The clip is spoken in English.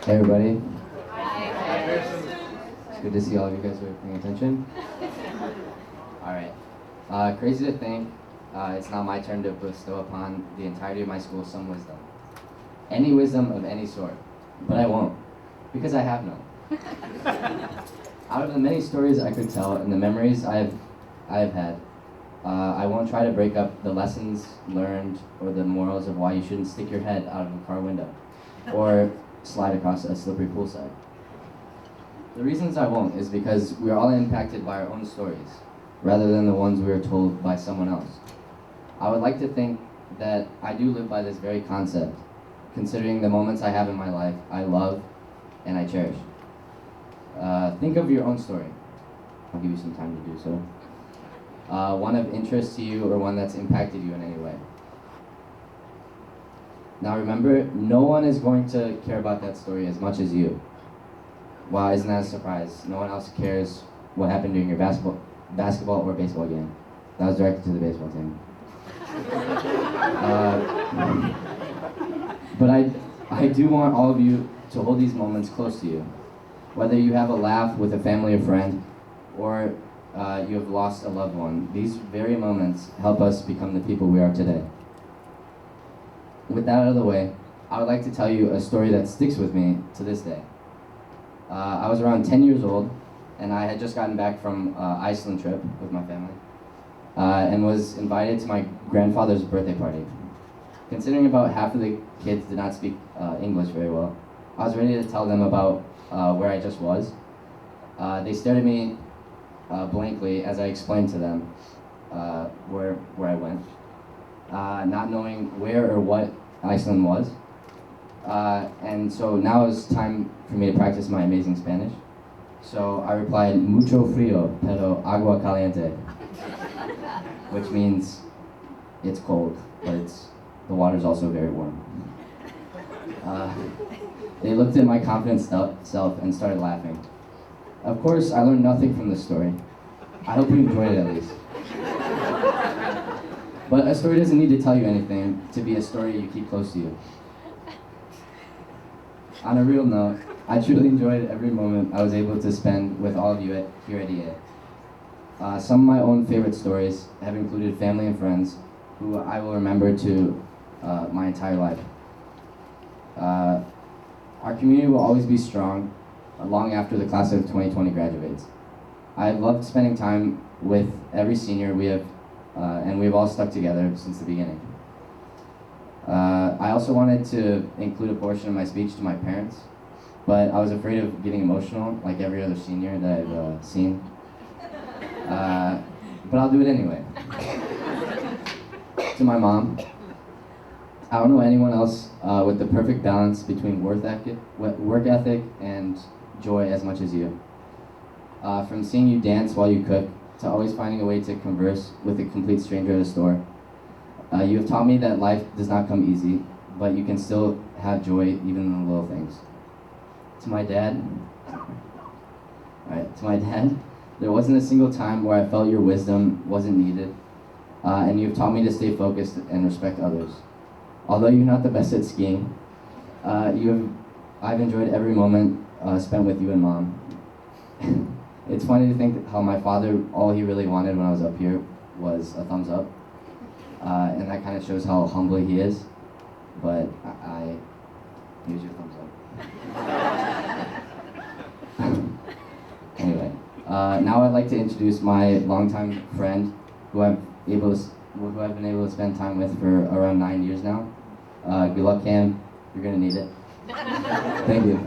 Hey everybody, Hi. it's good to see all of you guys who are paying attention. Alright, crazy to think it's not my turn to bestow upon the entirety of my school some wisdom. Any wisdom of any sort. But I won't, because I have none. Out of the many stories I could tell and the memories I have had, I won't try to break up the lessons learned or the morals of why you shouldn't stick your head out of a car window or slide across a slippery poolside. The reasons I won't is because we're all impacted by our own stories, rather than the ones we are told by someone else. I would like to think that I do live by this very concept, considering the moments I have in my life I love and I cherish. Think of your own story. I'll give you some time to do so. One of interest to you or one that's impacted you in any way. Now remember, no one is going to care about that story as much as you. Wow, isn't that a surprise? No one else cares what happened during your basketball or baseball game. That was directed to the baseball team. But I do want all of you to hold these moments close to you. Whether you have a laugh with a family or friend, or you have lost a loved one, these very moments help us become the people we are today. With that out of the way, I would like to tell you a story that sticks with me to this day. I was around 10 years old, and I had just gotten back from Iceland trip with my family, and was invited to my grandfather's birthday party. Considering about half of the kids did not speak English very well, I was ready to tell them about where I just was. They stared at me blankly as I explained to them where I went, not knowing where or what Iceland was. And so now it's time for me to practice my amazing Spanish. So I replied, mucho frío, pero agua caliente, which means it's cold, but the water's also very warm. They looked at my confident self and started laughing. Of course, I learned nothing from this story. I hope you enjoyed it at least. But a story doesn't need to tell you anything to be a story you keep close to you. On a real note, I truly enjoyed every moment I was able to spend with all of you here at EA. Some of my own favorite stories have included family and friends who I will remember to my entire life. Our community will always be strong long after the class of 2020 graduates. I've loved spending time with every senior we have, and we've all stuck together since the beginning. I also wanted to include a portion of my speech to my parents, but I was afraid of getting emotional like every other senior that I've seen. But I'll do it anyway. To my mom, I don't know anyone else with the perfect balance between work ethic and joy as much as you. From seeing you dance while you cook, to always finding a way to converse with a complete stranger at a store. You have taught me that life does not come easy, but you can still have joy even in the little things. To my dad, there wasn't a single time where I felt your wisdom wasn't needed, and you've taught me to stay focused and respect others. Although you're not the best at skiing, I've enjoyed every moment spent with you and Mom. It's funny to think how my father, all he really wanted when I was up here was a thumbs up. And that kind of shows how humble he is. But here's your thumbs up. Anyway, now I'd like to introduce my longtime friend who I've been able to spend time with for around 9 years now. Good luck, Cam. You're gonna need it. Thank you.